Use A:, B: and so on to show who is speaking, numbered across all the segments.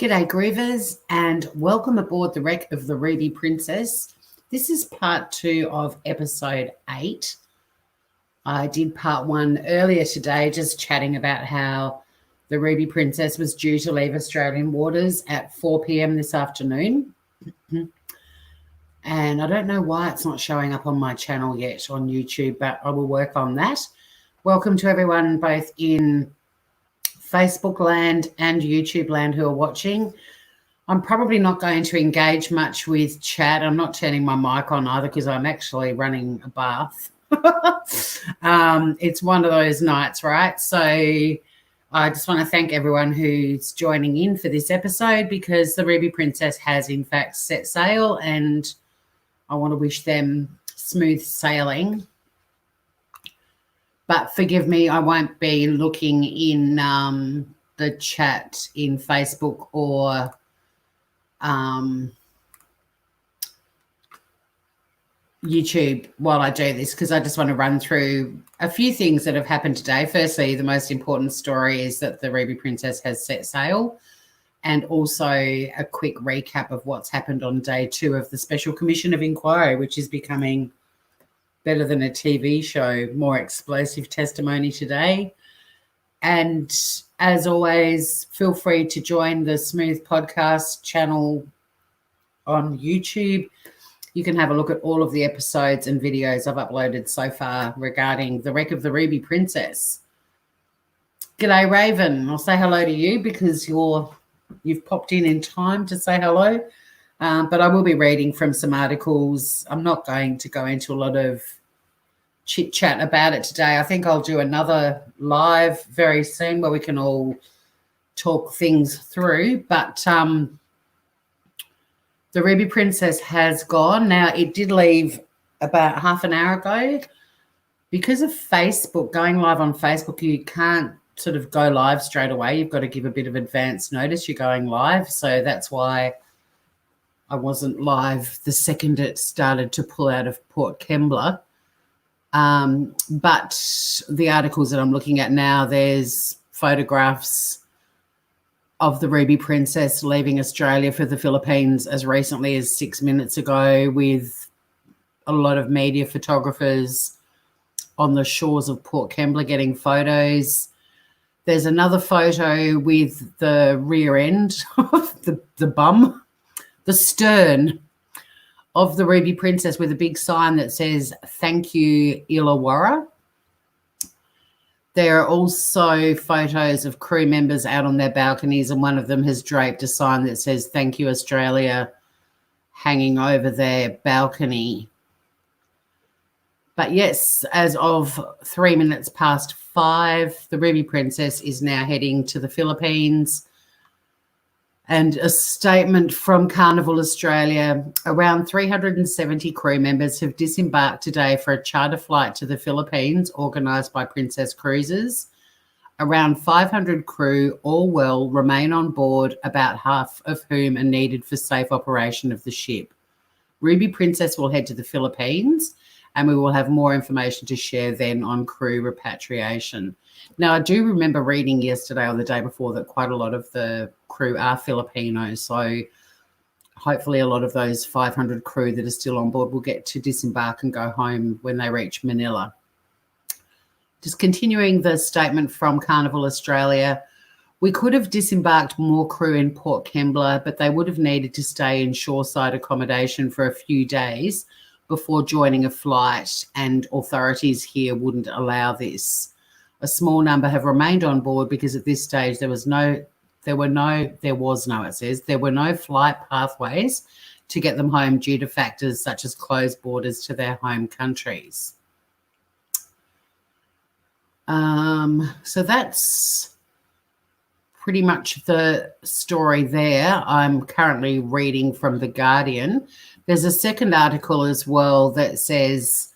A: G'day Grievers and welcome aboard the wreck of the Ruby Princess. This is part 2 of episode 8. I did part 1 earlier today just chatting about how the Ruby Princess was due to leave Australian waters at 4 p.m. this afternoon. And I don't know why it's not showing up on my channel yet on YouTube, but I will work on that. Welcome to everyone both in Facebook land and YouTube land who are watching. I'm probably not going to engage much with chat. I'm not turning my mic on either because I'm actually running a bath. It's one of those nights, right? So I just want to thank everyone who's joining in for this episode because the Ruby Princess has in fact set sail, and I want to wish them smooth sailing. But forgive me, I won't be looking in the chat in Facebook or YouTube while I do this because I just want to run through a few things that have happened today. Firstly, the most important story is that the Ruby Princess has set sail, and also a quick recap of what's happened on day 2 of the Special Commission of Inquiry, which is becoming better than a TV show, more explosive testimony today. And as always, feel free to join the Smooth Podcast channel on YouTube. You can have a look at all of the episodes and videos I've uploaded so far regarding the wreck of the Ruby Princess. G'day, Raven. I'll say hello to you because you've popped in time to say hello. But I will be reading from some articles. I'm not going to go into a lot of chit-chat about it today. I think I'll do another live very soon where we can all talk things through. But the Ruby Princess has gone. Now, it did leave about half an hour ago. Because of Facebook, going live on Facebook, you can't sort of go live straight away. You've got to give a bit of advance notice you're going live. So that's why I wasn't live the second it started to pull out of Port Kembla. But the articles that I'm looking at now, there's photographs of the Ruby Princess leaving Australia for the Philippines as recently as 6 minutes ago, with a lot of media photographers on the shores of Port Kembla getting photos. There's another photo with the rear end of the bum, the stern of the Ruby Princess with a big sign that says, "Thank you, Illawarra." There are also photos of crew members out on their balconies, and one of them has draped a sign that says, "Thank you, Australia," hanging over their balcony. But yes, as of 3 minutes past 5, the Ruby Princess is now heading to the Philippines. And a statement from Carnival Australia: around 370 crew members have disembarked today for a charter flight to the Philippines organised by Princess Cruises. Around 500 crew, all well, remain on board, about half of whom are needed for safe operation of the ship. Ruby Princess will head to the Philippines, and we will have more information to share then on crew repatriation. Now, I do remember reading yesterday or the day before that quite a lot of the crew are Filipino, so hopefully a lot of those 500 crew that are still on board will get to disembark and go home when they reach Manila. Just continuing the statement from Carnival Australia, we could have disembarked more crew in Port Kembla, but they would have needed to stay in shoreside accommodation for a few days before joining a flight, and authorities here wouldn't allow this. A small number have remained on board because at this stage there were no flight pathways to get them home due to factors such as closed borders to their home countries. So that's pretty much the story there. I'm currently reading from The Guardian. There's a second article as well that says,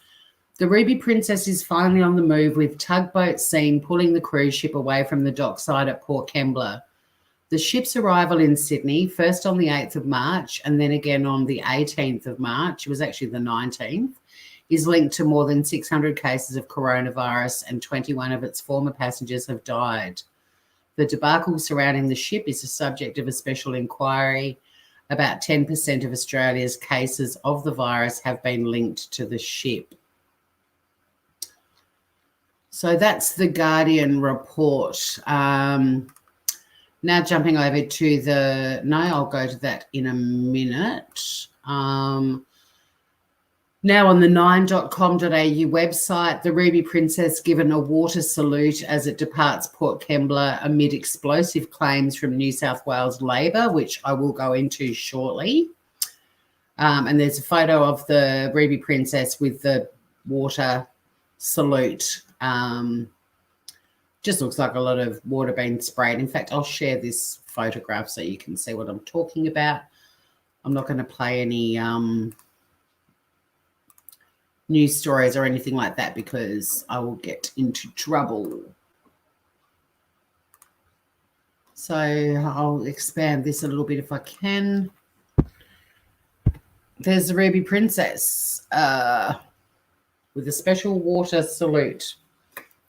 A: the Ruby Princess is finally on the move, with tugboat seen pulling the cruise ship away from the dockside at Port Kembla. The ship's arrival in Sydney, first on the 8th of March and then again on the 18th of March, it was actually the 19th, is linked to more than 600 cases of coronavirus, and 21 of its former passengers have died. The debacle surrounding the ship is the subject of a special inquiry. About 10% of Australia's cases of the virus have been linked to the ship. So that's the Guardian report. Now jumping over to I'll go to that in a minute. Now on the 9.com.au website, the Ruby Princess given a water salute as it departs Port Kembla amid explosive claims from New South Wales Labor, which I will go into shortly. And there's a photo of the Ruby Princess with the water salute. Just looks like a lot of water being sprayed. In fact, I'll share this photograph so you can see what I'm talking about. I'm not going to play any news stories or anything like that because I will get into trouble. So I'll expand this a little bit if I can. There's the Ruby Princess with a special water salute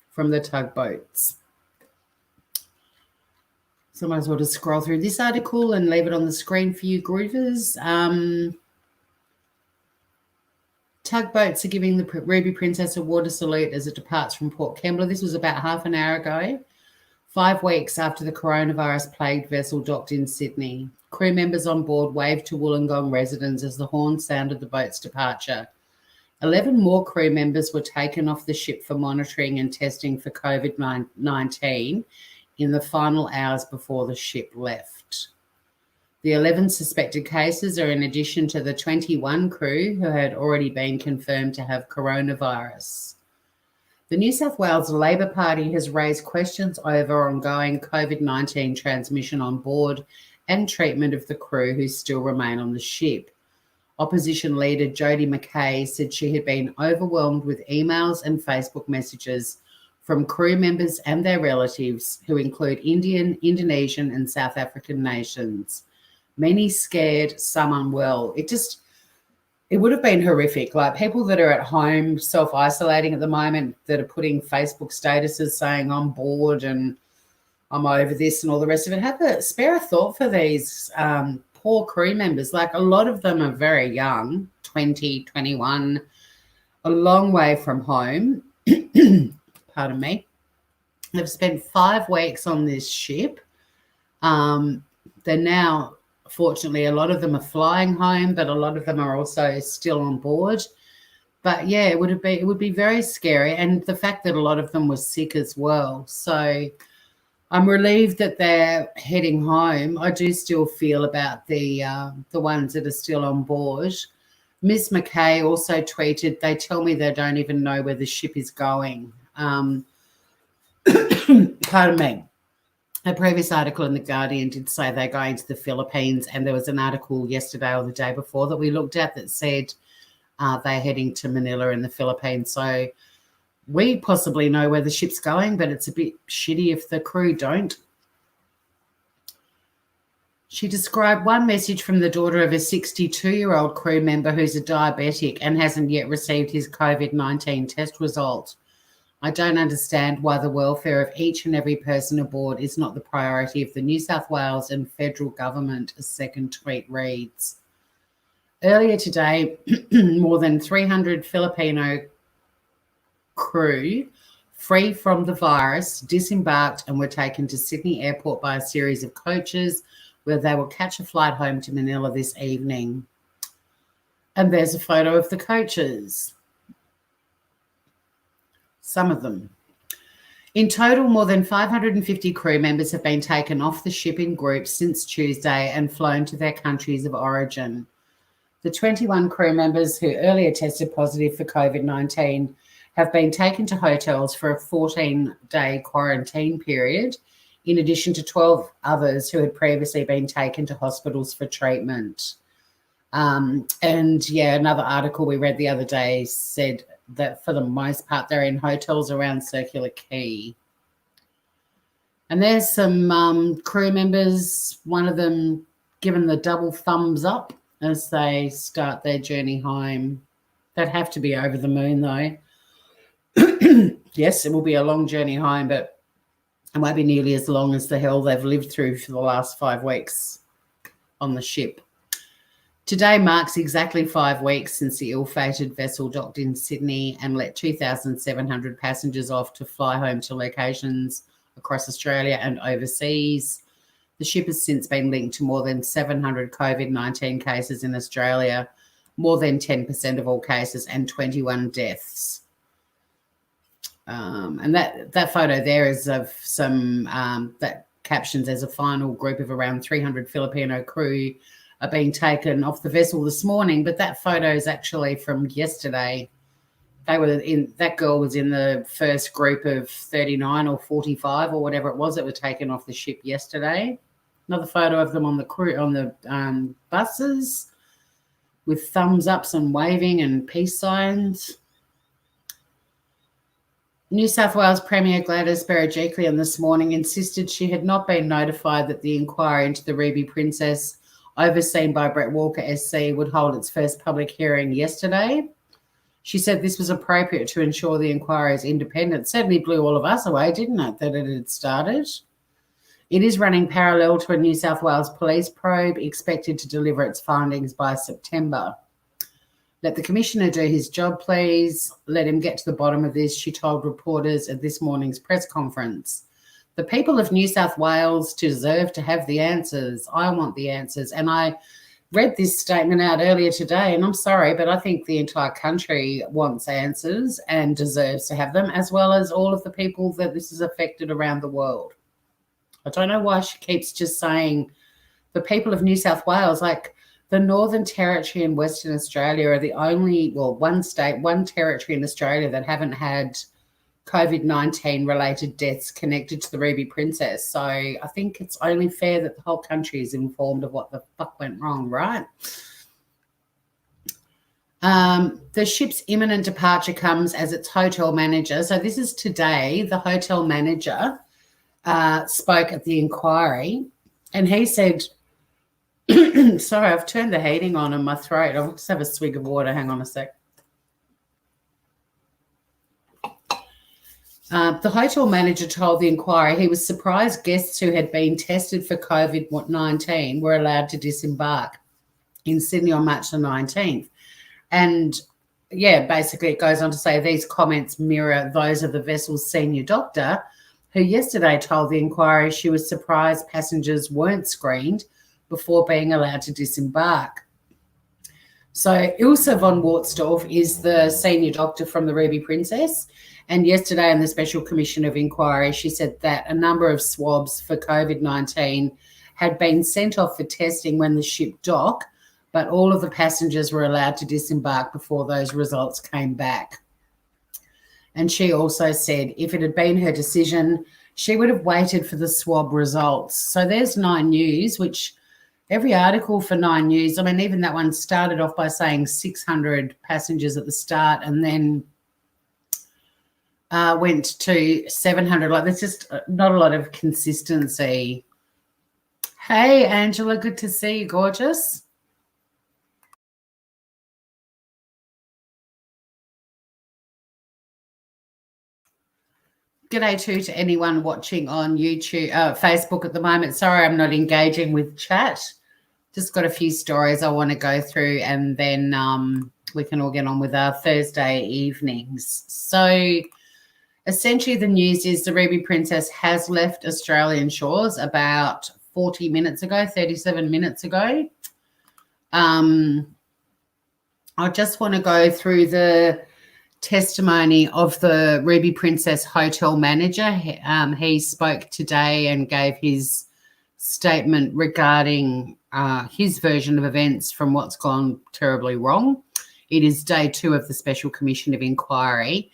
A: from the tugboats. So I might as well just scroll through this article and leave it on the screen for you groovers. Tugboats are giving the Ruby Princess a water salute as it departs from Port Kembla. This was about half an hour ago, 5 weeks after the coronavirus-plagued vessel docked in Sydney. Crew members on board waved to Wollongong residents as the horn sounded the boat's departure. 11 more crew members were taken off the ship for monitoring and testing for COVID-19 in the final hours before the ship left. The 11 suspected cases are in addition to the 21 crew who had already been confirmed to have coronavirus. The New South Wales Labor Party has raised questions over ongoing COVID-19 transmission on board and treatment of the crew who still remain on the ship. Opposition leader Jodie McKay said she had been overwhelmed with emails and Facebook messages from crew members and their relatives who include Indian, Indonesian and South African nations. Many scared, some unwell. It would have been horrific. Like people that are at home self-isolating at the moment that are putting Facebook statuses saying I'm bored and I'm over this and all the rest of it. Spare a thought for these poor crew members. Like a lot of them are very young, 20, 21, a long way from home. Pardon me. They've spent 5 weeks on this ship. They're now, fortunately, a lot of them are flying home, but a lot of them are also still on board. But yeah, it would be very scary, and the fact that a lot of them were sick as well. So I'm relieved that they're heading home. I do still feel about the ones that are still on board. Ms. McKay also tweeted, "They tell me they don't even know where the ship is going." Pardon me. A previous article in The Guardian did say they're going to the Philippines, and there was an article yesterday or the day before that we looked at that said they're heading to Manila in the Philippines. So we possibly know where the ship's going, but it's a bit shitty if the crew don't. She described one message from the daughter of a 62-year-old crew member who's a diabetic and hasn't yet received his COVID-19 test result. "I don't understand why the welfare of each and every person aboard is not the priority of the New South Wales and federal government," a second tweet reads. Earlier today, more than 300 Filipino crew, free from the virus, disembarked and were taken to Sydney Airport by a series of coaches where they will catch a flight home to Manila this evening. And there's a photo of the coaches. Some of them. In total, more than 550 crew members have been taken off the ship in groups since Tuesday and flown to their countries of origin. The 21 crew members who earlier tested positive for COVID-19 have been taken to hotels for a 14-day quarantine period, in addition to 12 others who had previously been taken to hospitals for treatment. Another article we read the other day said that for the most part they're in hotels around Circular Quay. And there's some crew members, one of them given the double thumbs up as they start their journey home. They'd have to be over the moon though. Yes, it will be a long journey home, but It won't be nearly as long as the hell they've lived through for the last 5 weeks on the ship. Today marks exactly 5 weeks since the ill-fated vessel docked in Sydney and let 2,700 passengers off to fly home to locations across Australia and overseas. The ship has since been linked to more than 700 COVID-19 cases in Australia, more than 10% of all cases, and 21 deaths. And that photo there is of some that captions as a final group of around 300 Filipino crew are being taken off the vessel this morning, but that photo is actually from yesterday. That girl was in the first group of 39 or 45 or whatever it was that were taken off the ship yesterday. Another photo of them on the crew on the buses with thumbs ups and waving and peace signs. New South Wales Premier Gladys Berejiklian this morning insisted she had not been notified that the inquiry into the Ruby Princess, overseen by Brett Walker SC, would hold its first public hearing yesterday. She said this was appropriate to ensure the inquiry is independent. Certainly blew all of us away, didn't it, that it had started? It is running parallel to a New South Wales police probe expected to deliver its findings by September. Let the Commissioner do his job, please. Let him get to the bottom of this, she told reporters at this morning's press conference. The people of New South Wales deserve to have the answers. I want the answers. And I read this statement out earlier today, and I'm sorry, but I think the entire country wants answers and deserves to have them, as well as all of the people that this has affected around the world. I don't know why she keeps just saying the people of New South Wales, like the Northern Territory and Western Australia are the only, one state, one territory in Australia that haven't had COVID-19 related deaths connected to the Ruby Princess. So I think it's only fair that the whole country is informed of what the fuck went wrong, right? The ship's imminent departure comes as its hotel manager. So this is today. The hotel manager spoke at the inquiry, and he said, sorry, I've turned the heating on in my throat. I'll just have a swig of water. Hang on a sec. The hotel manager told the inquiry he was surprised guests who had been tested for COVID-19 were allowed to disembark in Sydney on March the 19th. And, yeah, basically it goes on to say these comments mirror those of the vessel's senior doctor, who yesterday told the inquiry she was surprised passengers weren't screened before being allowed to disembark. So Ilse von Wartsdorf is the senior doctor from the Ruby Princess, and yesterday in the Special Commission of Inquiry, she said that a number of swabs for COVID-19 had been sent off for testing when the ship docked, but all of the passengers were allowed to disembark before those results came back. And she also said if it had been her decision, she would have waited for the swab results. So there's 9 News, which every article for 9 News, I mean, even that one started off by saying 600 passengers at the start and then went to 700. Like, there's just not a lot of consistency. Hey, Angela, good to see you, gorgeous. G'day too to anyone watching on YouTube, Facebook at the moment. Sorry, I'm not engaging with chat. Just got a few stories I want to go through, and then we can all get on with our Thursday evenings. So essentially the news is the Ruby Princess has left Australian shores about 40 minutes ago, 37 minutes ago. I just want to go through the testimony of the Ruby Princess hotel manager. He spoke today and gave his statement regarding his version of events from what's gone terribly wrong. It is day 2 of the Special Commission of Inquiry,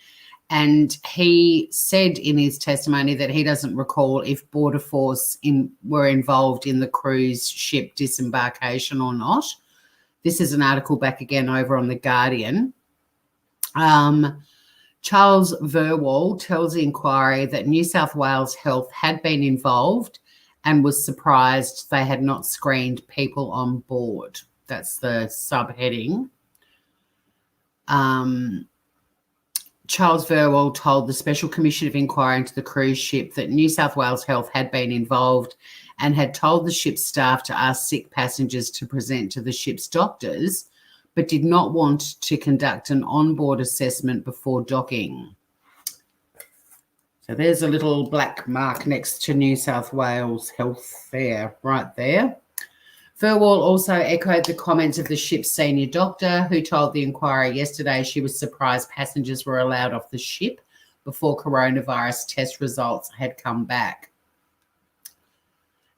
A: and he said in his testimony that he doesn't recall if Border Force were involved in the cruise ship disembarkation or not. This is an article back again over on The Guardian. Charles Verwall tells the inquiry that New South Wales Health had been involved and was surprised they had not screened people on board. That's the subheading. Charles Verwell told the Special Commission of Inquiry into the cruise ship that New South Wales Health had been involved and had told the ship's staff to ask sick passengers to present to the ship's doctors, but did not want to conduct an onboard assessment before docking. So there's a little black mark next to New South Wales Health there, right there. Verwell also echoed the comments of the ship's senior doctor, who told the Inquiry yesterday she was surprised passengers were allowed off the ship before coronavirus test results had come back.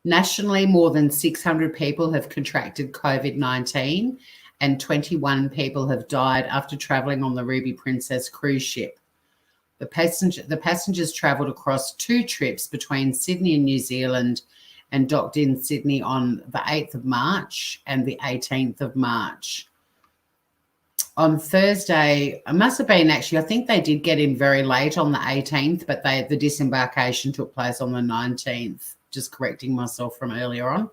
A: Nationally, more than 600 people have contracted COVID-19 and 21 people have died after travelling on the Ruby Princess cruise ship. The passengers travelled across 2 trips between Sydney and New Zealand and docked in Sydney on the 8th of March and the 18th of March. On Thursday, it must have been actually, I think they did get in very late on the 18th, but the disembarkation took place on the 19th, just correcting myself from earlier on.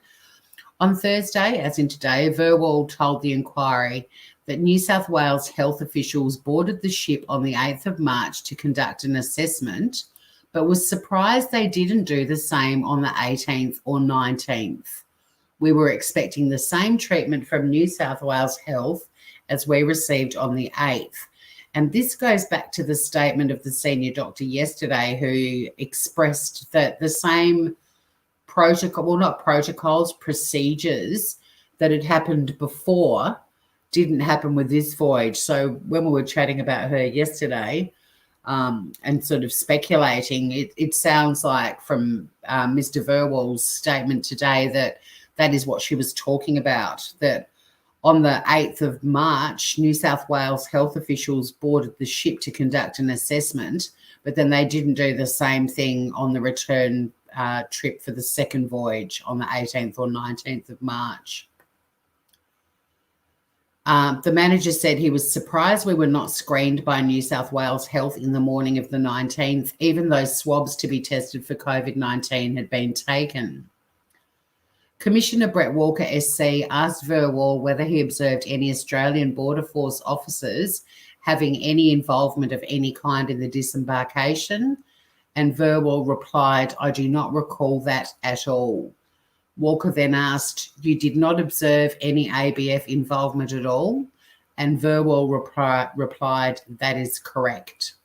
A: On Thursday, as in today, Verwell told the Inquiry that New South Wales health officials boarded the ship on the 8th of March to conduct an assessment, but was surprised they didn't do the same on the 18th or 19th. We were expecting the same treatment from New South Wales Health as we received on the 8th. And this goes back to the statement of the senior doctor yesterday, who expressed that the same procedures that had happened before didn't happen with this voyage. So when we were chatting about her yesterday, and sort of speculating, it sounds like from Mr. Verwell's statement today that is what she was talking about, that on the 8th of March, New South Wales health officials boarded the ship to conduct an assessment, but then they didn't do the same thing on the return trip for the second voyage on the 18th or 19th of March. The manager said he was surprised we were not screened by New South Wales Health in the morning of the 19th, even though swabs to be tested for COVID-19 had been taken. Commissioner Brett Walker SC asked Verwell whether he observed any Australian Border Force officers having any involvement of any kind in the disembarkation, and Verwell replied, "I do not recall that at all." Walker then asked, "You did not observe any ABF involvement at all?" And Verwell replied, "That is correct."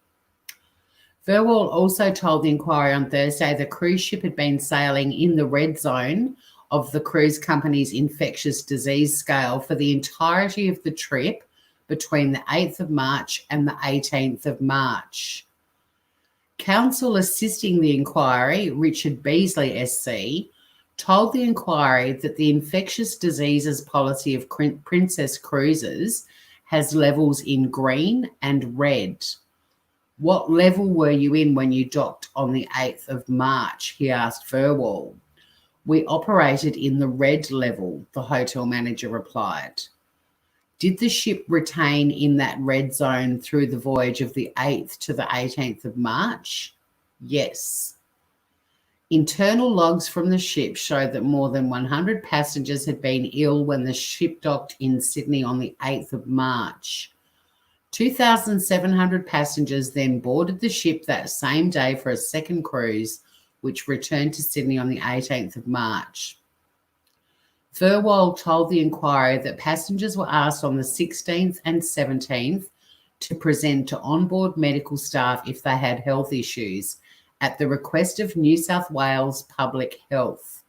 A: Verwell also told the Inquiry on Thursday the cruise ship had been sailing in the red zone of the cruise company's infectious disease scale for the entirety of the trip between the 8th of March and the 18th of March. Counsel assisting the Inquiry, Richard Beasley SC, told the Inquiry that the infectious diseases policy of Princess Cruises has levels in green and red. "What level were you in when you docked on the 8th of March?" he asked Verwell. "We operated in the red level," the hotel manager replied. "Did the ship retain in that red zone through the voyage of the 8th to the 18th of March? Yes. Internal logs from the ship showed that more than 100 passengers had been ill when the ship docked in Sydney on the 8th of March. 2,700 passengers then boarded the ship that same day for a second cruise, which returned to Sydney on the 18th of March. Verwell told the Inquiry that passengers were asked on the 16th and 17th to present to onboard medical staff if they had health issues, at the request of New South Wales Public Health.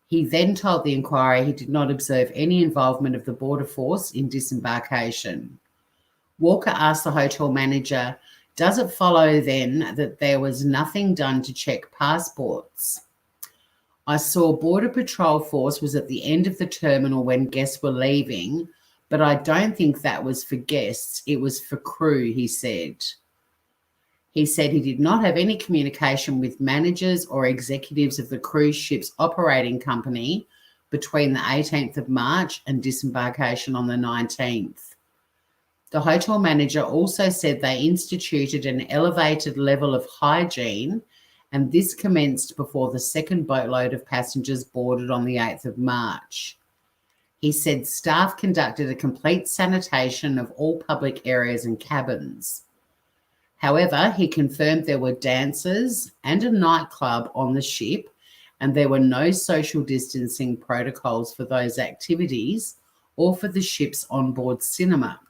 A: He then told the Inquiry he did not observe any involvement of the Border Force in disembarkation. Walker asked the hotel manager, "Does it follow then that there was nothing done to check passports?" "I saw Border Patrol Force was at the end of the terminal when guests were leaving, but I don't think that was for guests, it was for crew," he said. He said he did not have any communication with managers or executives of the cruise ship's operating company between the 18th of March and disembarkation on the 19th. The hotel manager also said they instituted an elevated level of hygiene, and this commenced before the second boatload of passengers boarded on the 8th of March. He said staff conducted a complete sanitation of all public areas and cabins. However, he confirmed there were dancers and a nightclub on the ship, and there were no social distancing protocols for those activities or for the ship's onboard cinema.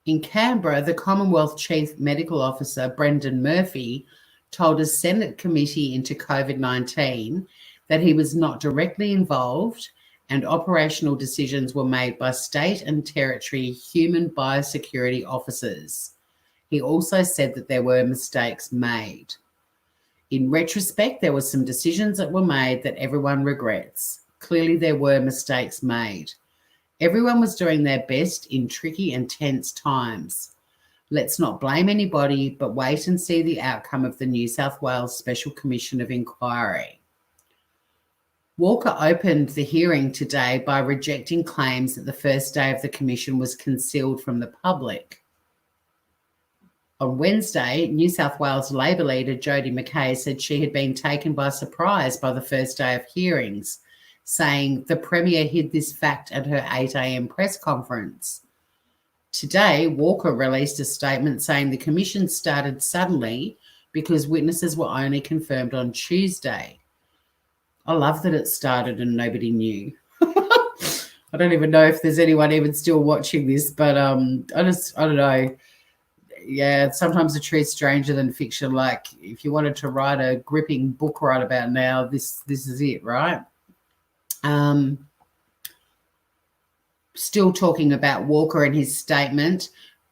A: In Canberra, the Commonwealth Chief Medical Officer, Brendan Murphy, told a Senate committee into COVID-19 that he was not directly involved and operational decisions were made by state and territory human biosecurity officers. He also said that there were mistakes made. In retrospect, there were some decisions that were made that everyone regrets. Clearly, there were mistakes made. Everyone was doing their best in tricky and tense times. Let's not blame anybody, but wait and see the outcome of the New South Wales Special Commission of Inquiry. Walker opened the hearing today by rejecting claims that the first day of the commission was concealed from the public. On Wednesday, New South Wales Labor leader Jodie McKay said she had been taken by surprise by the first day of hearings, saying the Premier hid this fact at her 8 a.m. press conference. Today, Walker released a statement saying the commission started suddenly because witnesses were only confirmed on Tuesday. I love that it started and nobody knew. I don't even know if there's anyone even still watching this, but I don't know. Yeah, sometimes the truth's stranger than fiction. Like if you wanted to write a gripping book right about now, this is it, right? Still talking about Walker and his statement,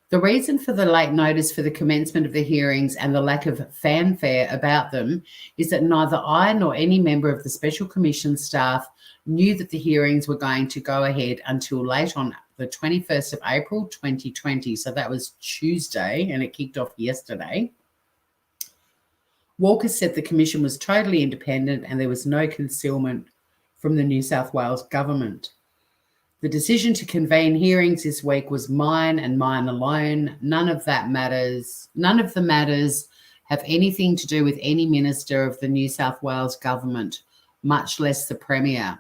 A: the reason for the late notice for the commencement of the hearings and the lack of fanfare about them is that neither I nor any member of the Special Commission staff knew that the hearings were going to go ahead until late on the 21st of April 2020. So that was Tuesday and it kicked off yesterday. Walker said the commission was totally independent and there was no concealment from the New South Wales government. The decision to convene hearings this week was mine and mine alone. None of the matters have anything to do with any minister of the New South Wales government, much less the Premier.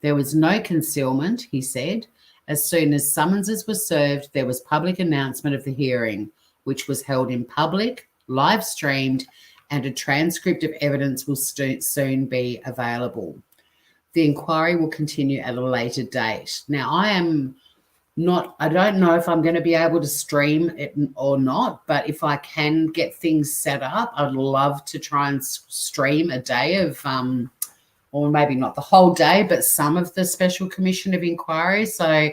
A: There was no concealment, he said. As soon as summonses were served, there was public announcement of the hearing, which was held in public, live streamed, and a transcript of evidence will soon be available. The inquiry will continue at a later date. Now, I don't know if I'm going to be able to stream it or not, but if I can get things set up, I'd love to try and stream a day of, or maybe not the whole day, but some of the Special Commission of Inquiry. So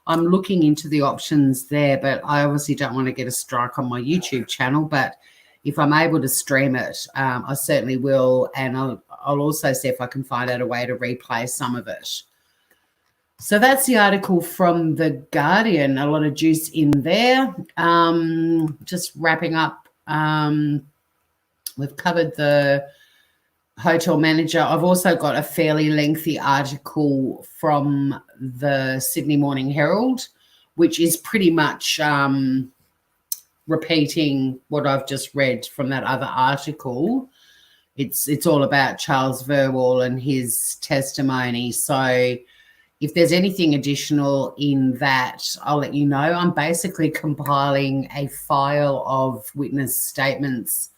A: I'm looking into the options there, but I obviously don't want to get a strike on my YouTube channel, but if I'm able to stream it, I certainly will, and I'll also see if I can find out a way to replay some of it. So that's the article from The Guardian, a lot of juice in there. Just wrapping up, we've covered the hotel manager. I've also got a fairly lengthy article from the Sydney Morning Herald, which is pretty much repeating what I've just read from that other article. It's all about Charles Verwall and his testimony. So if there's anything additional in that, I'll let you know. I'm basically compiling a file of witness statements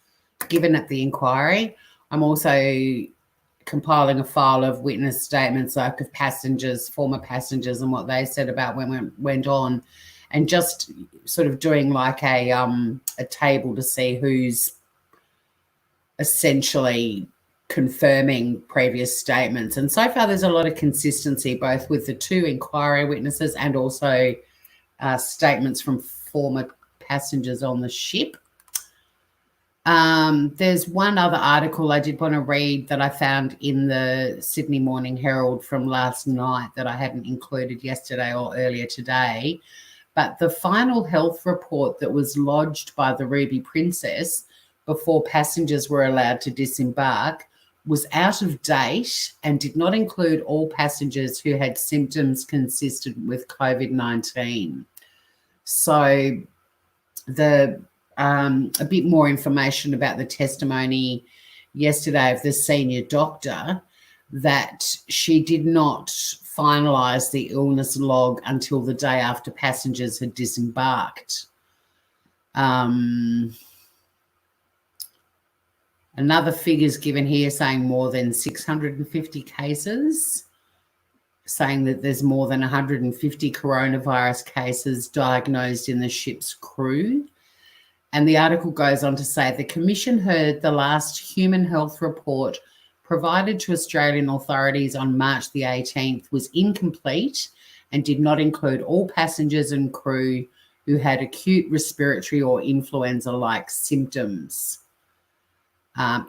A: given at the inquiry. I'm also compiling a file of witness statements like of passengers, former passengers, and what they said about when went on, and just sort of doing like a table to see who's essentially confirming previous statements. And so far there's a lot of consistency both with the two inquiry witnesses and also statements from former passengers on the ship. There's one other article I did want to read that I found in the Sydney Morning Herald from last night that I hadn't included yesterday or earlier today. But the final health report that was lodged by the Ruby Princess before passengers were allowed to disembark was out of date and did not include all passengers who had symptoms consistent with COVID-19. So a bit more information about the testimony yesterday of the senior doctor, that she did not finalise the illness log until the day after passengers had disembarked. Another figures given here saying more than 650 cases, saying that there's more than 150 coronavirus cases diagnosed in the ship's crew. And the article goes on to say the Commission heard the last human health report provided to Australian authorities on March the 18th was incomplete and did not include all passengers and crew who had acute respiratory or influenza-like symptoms.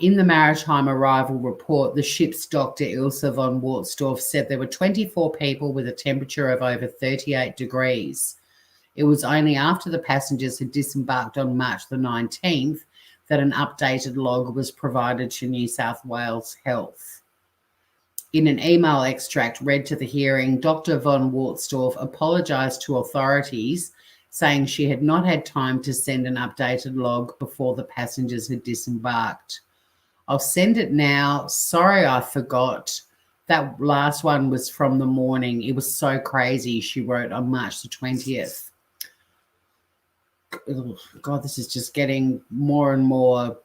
A: In the maritime arrival report, the ship's doctor, Ilse von Wartsdorf, said there were 24 people with a temperature of over 38 degrees. It was only after the passengers had disembarked on March the 19th that an updated log was provided to New South Wales Health. In an email extract read to the hearing, Dr. von Wartsdorf apologised to authorities, saying she had not had time to send an updated log before the passengers had disembarked. I'll send it now. Sorry, I forgot. That last one was from the morning. It was so crazy, she wrote on March the 20th. God, this is just getting more and more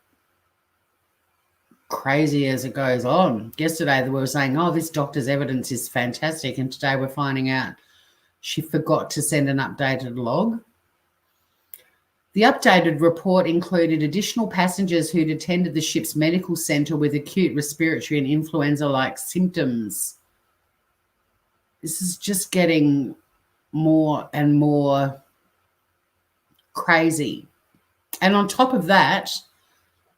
A: crazy as it goes on. Yesterday, they were saying, oh, this doctor's evidence is fantastic. And today we're finding out she forgot to send an updated log. The updated report included additional passengers who'd attended the ship's medical centre with acute respiratory and influenza-like symptoms. This is just getting more and more crazy. And on top of that,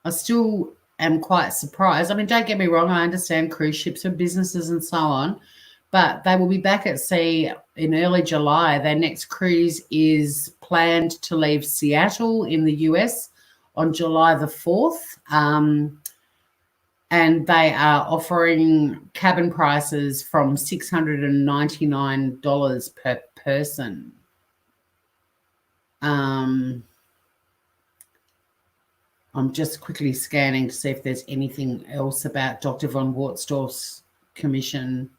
A: I still am quite surprised. I mean, don't get me wrong, I understand cruise ships are businesses and so on, but they will be back at sea in early July. Their next cruise is planned to leave Seattle in the US on July the 4th. And they are offering cabin prices from $699 per person. I'm just quickly scanning to see if there's anything else about Dr. von Wartsdorf's commission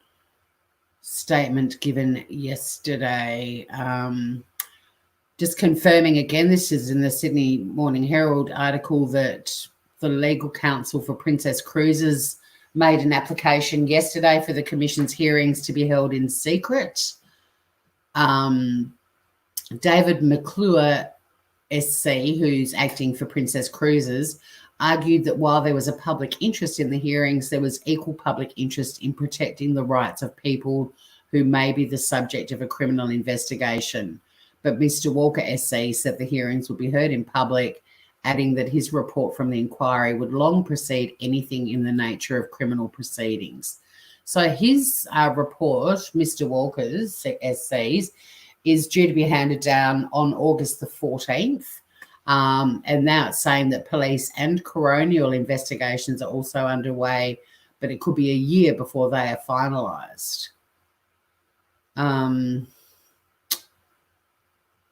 A: statement given yesterday. Just confirming again, this is in the Sydney Morning Herald article, that the legal counsel for Princess Cruises made an application yesterday for the commission's hearings to be held in secret. David McClure, SC, who's acting for Princess Cruises, argued that while there was a public interest in the hearings, there was equal public interest in protecting the rights of people who may be the subject of a criminal investigation. But Mr. Walker, SC, said the hearings would be heard in public, adding that his report from the inquiry would long precede anything in the nature of criminal proceedings. So his report, Mr. Walker's, SC's, is due to be handed down on August the 14th. And now it's saying that police and coronial investigations are also underway, but it could be a year before they are finalised.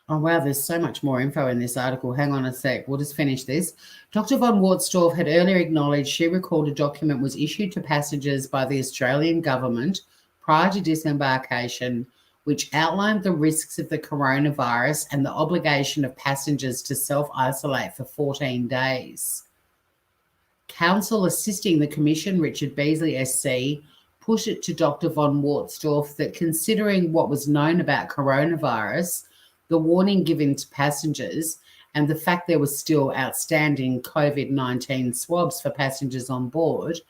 A: Oh, wow, there's so much more info in this article. Hang on a sec. We'll just finish this. Dr. von Wartsdorf had earlier acknowledged she recalled a document was issued to passengers by the Australian government prior to disembarkation, which outlined the risks of the coronavirus and the obligation of passengers to self-isolate for 14 days. Counsel assisting the Commission, Richard Beasley SC, put it to Dr. von Wartsdorf that considering what was known about coronavirus, the warning given to passengers, and the fact there was still outstanding COVID-19 swabs for passengers on board,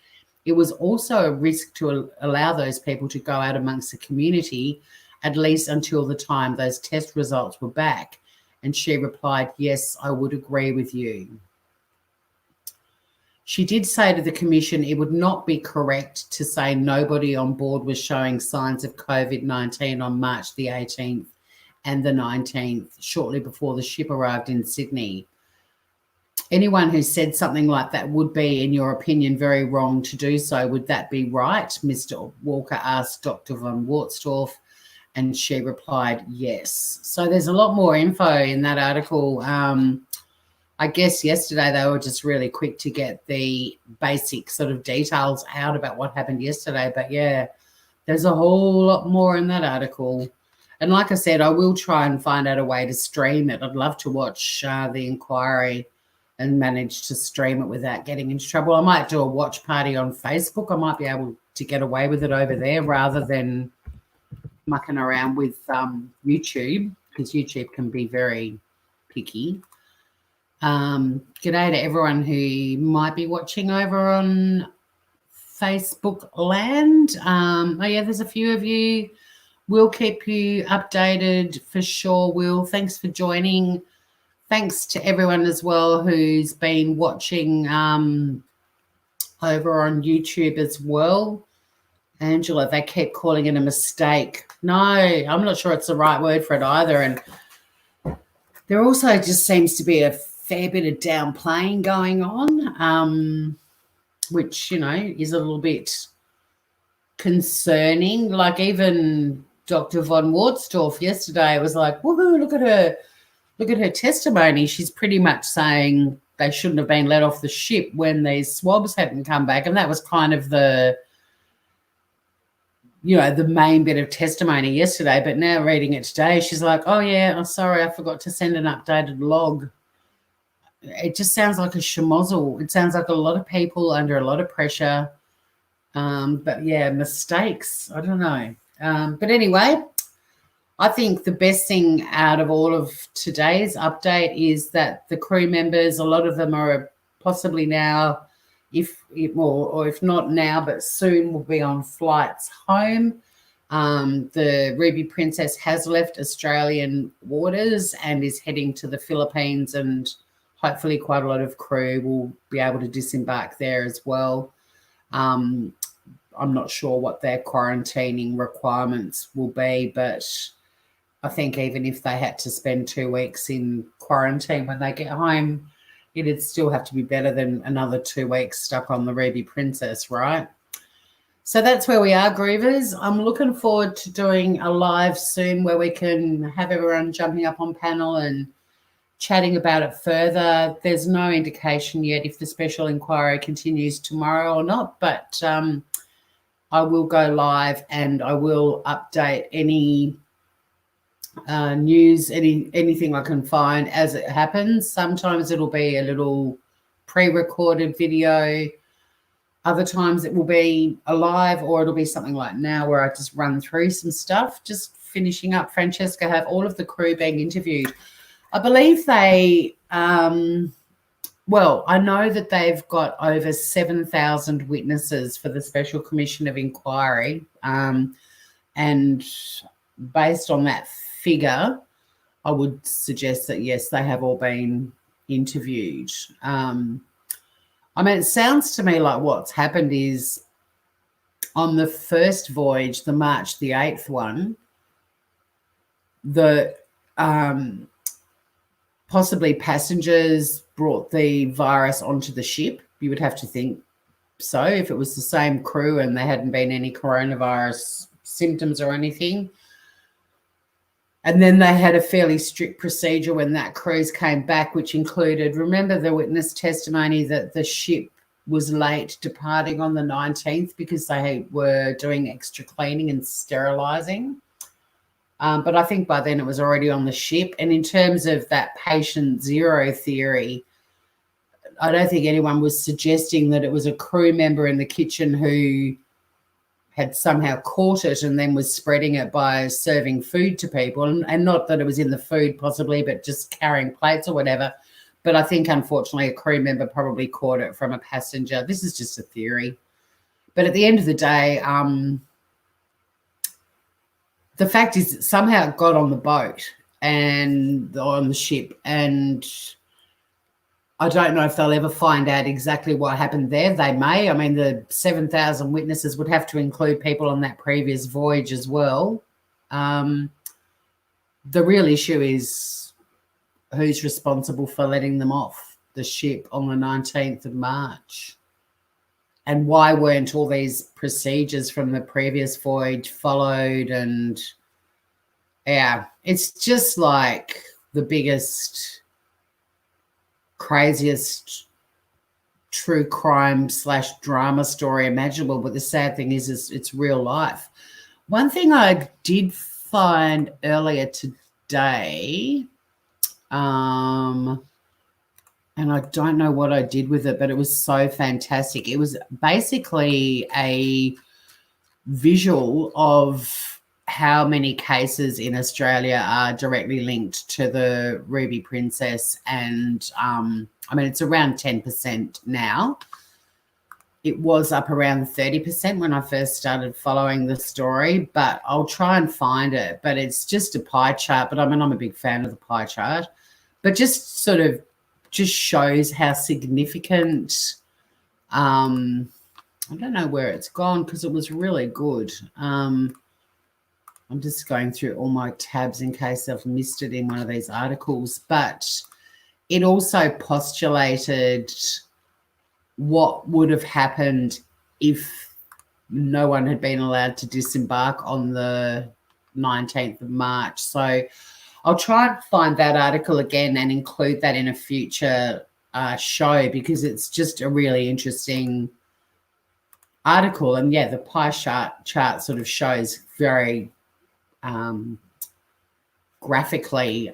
A: it was also a risk to allow those people to go out amongst the community at least until the time those test results were back. And she replied, yes, I would agree with you. She did say to the Commission it would not be correct to say nobody on board was showing signs of COVID-19 on March the 18th and the 19th, shortly before the ship arrived in Sydney. Anyone who said something like that would be, in your opinion, very wrong to do so. Would that be right? Mr. Walker asked Dr. von Wartsdorf, and she replied, yes. So there's a lot more info in that article. I guess yesterday they were just really quick to get the basic sort of details out about what happened yesterday. But, yeah, there's a whole lot more in that article. And like I said, I will try and find out a way to stream it. I'd love to watch the inquiry and manage to stream it without getting into trouble. I might do a watch party on Facebook. I might be able to get away with it over there rather than mucking around with YouTube, because YouTube can be very picky. G'day to everyone who might be watching over on Facebook land. Oh yeah, there's a few of you. We'll keep you updated for sure, Will. Thanks for joining. Thanks to everyone as well who's been watching over on YouTube as well. Angela, they keep calling it a mistake. No, I'm not sure it's the right word for it either. And there also just seems to be a fair bit of downplaying going on, which, you know, is a little bit concerning. Like even Dr. von Wartsdorf yesterday was like, woohoo, look at her testimony. She's pretty much saying they shouldn't have been let off the ship when these swabs hadn't come back. And that was kind of the main bit of testimony yesterday. But now reading it today, she's like, oh yeah, I'm sorry, I forgot to send an updated log. It just sounds like a schmozzle. It sounds like a lot of people under a lot of pressure. But yeah, mistakes, I don't know. But anyway, I think the best thing out of all of today's update is that the crew members, a lot of them are possibly now, if not now, but soon will be on flights home. The Ruby Princess has left Australian waters and is heading to the Philippines, and hopefully quite a lot of crew will be able to disembark there as well. I'm not sure what their quarantining requirements will be, but I think even if they had to spend 2 weeks in quarantine when they get home, it'd still have to be better than another 2 weeks stuck on the Ruby Princess, right? So that's where we are, Groovers. I'm looking forward to doing a live soon where we can have everyone jumping up on panel and chatting about it further. There's no indication yet if the special inquiry continues tomorrow or not, but I will go live and I will update any news, anything I can find as it happens. Sometimes it'll be a little pre-recorded video. Other times it will be a live, or it'll be something like now where I just run through some stuff. Just finishing up, Francesca, have all of the crew being interviewed. I believe they, well, I know that they've got over 7,000 witnesses for the Special Commission of Inquiry. And based on that figure, I would suggest that, yes, they have all been interviewed. I mean, it sounds to me like what's happened is on the first voyage, the March the 8th one, the possibly passengers brought the virus onto the ship. You would have to think so if it was the same crew and there hadn't been any coronavirus symptoms or anything. And then they had a fairly strict procedure when that cruise came back, which included, remember the witness testimony that the ship was late departing on the 19th because they were doing extra cleaning and sterilising. But I think by then it was already on the ship. And in terms of that patient zero theory, I don't think anyone was suggesting that it was a crew member in the kitchen who had somehow caught it and then was spreading it by serving food to people. And not that it was in the food possibly, but just carrying plates or whatever. But I think, unfortunately, a crew member probably caught it from a passenger. This is just a theory. But at the end of the day, the fact is that somehow it got on the boat and on the ship, and I don't know if they'll ever find out exactly what happened there. They may. I mean, the 7,000 witnesses would have to include people on that previous voyage as well. The real issue is who's responsible for letting them off the ship on the 19th of March. And why weren't all these procedures from the previous voyage followed? And, yeah, it's just like the biggest, craziest true crime / drama story imaginable. But the sad thing is it's real life. One thing I did find earlier today, and I don't know what I did with it, but it was so fantastic. It was basically a visual of how many cases in Australia are directly linked to the Ruby Princess, and I mean, it's around 10% now. It was up around 30% when I first started following the story, but I'll try and find it. But it's just a pie chart. But I mean, I'm a big fan of the pie chart, but just sort of just shows how significant. I don't know where it's gone because it was really good. I'm just going through all my tabs in case I've missed it in one of these articles, but it also postulated what would have happened if no one had been allowed to disembark on the 19th of March. So I'll try and find that article again and include that in a future show because it's just a really interesting article. And, yeah, the pie chart sort of shows very graphically.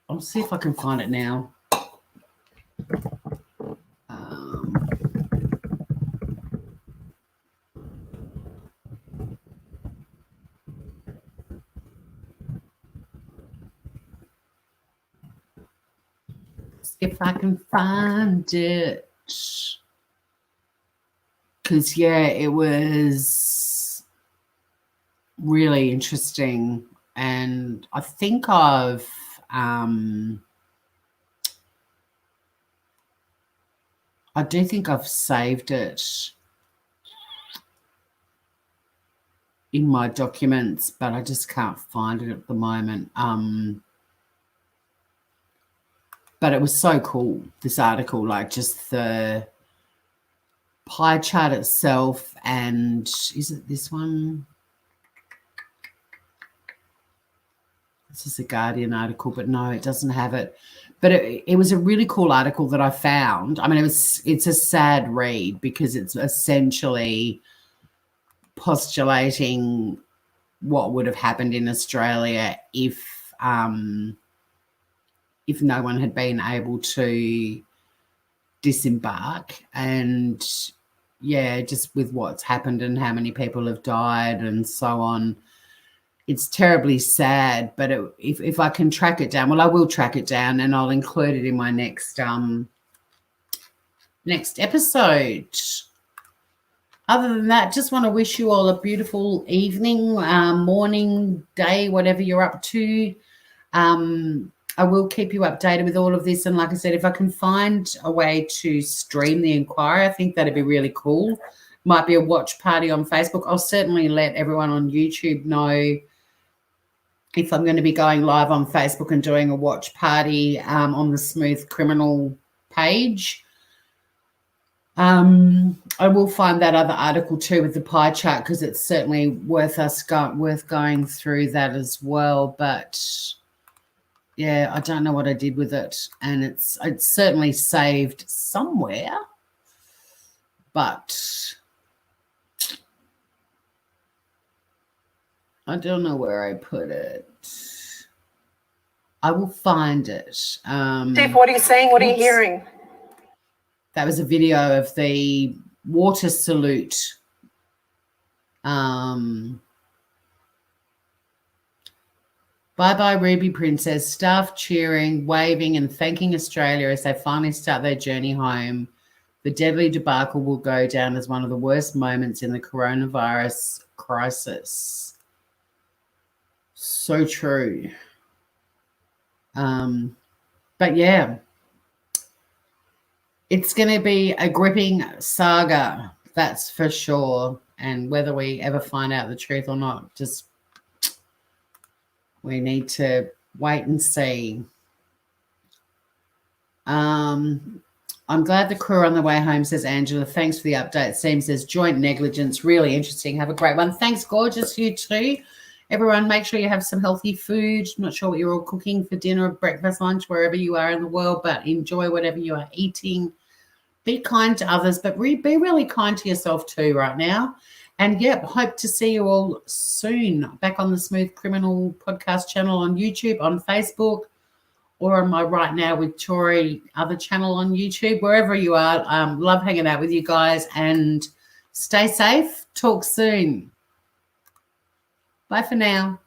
A: I'll see if I can find it now. If I can find it. Because, yeah, it was really interesting. And I think I do think I've saved it in my documents, but I just can't find it at the moment. But it was so cool, this article, like just the pie chart itself. And is it this one? This is a Guardian article, but no, it doesn't have it. But it was a really cool article that I found. I mean, it's a sad read because it's essentially postulating what would have happened in Australia if no one had been able to disembark. And, yeah, just with what's happened and how many people have died and so on, it's terribly sad. But if I can track it down, well, I will track it down and I'll include it in my next episode. Other than that, just want to wish you all a beautiful evening, morning, day, whatever you're up to. I will keep you updated with all of this. And like I said, if I can find a way to stream the inquiry, I think that'd be really cool. Might be a watch party on Facebook. I'll certainly let everyone on YouTube know if I'm going to be going live on Facebook and doing a watch party on the Smooth Criminal page. I will find that other article too with the pie chart because it's certainly worth going through that as well. But yeah, I don't know what I did with it, and it's certainly saved somewhere, but I don't know where I put it. I will find it.
B: Steph, what are you saying? What are you hearing?
A: That was a video of the water salute. Bye-bye, Ruby Princess. Staff cheering, waving and thanking Australia as they finally start their journey home. The deadly debacle will go down as one of the worst moments in the coronavirus crisis. So true. But, yeah, it's going to be a gripping saga, that's for sure. And whether we ever find out the truth or not, just we need to wait and see. I'm glad the crew are on the way home, says Angela. Thanks for the update. Sam says joint negligence. Really interesting. Have a great one. Thanks, gorgeous. You too. Everyone, make sure you have some healthy food. I'm not sure what you're all cooking for dinner, breakfast, lunch, wherever you are in the world, but enjoy whatever you are eating. Be kind to others, but be really kind to yourself too right now. And yep, hope to see you all soon back on the Smooth Criminal podcast channel on YouTube, on Facebook, or on my Right Now with Tori other channel on YouTube, wherever you are. Love hanging out with you guys, and stay safe. Talk soon. Bye for now.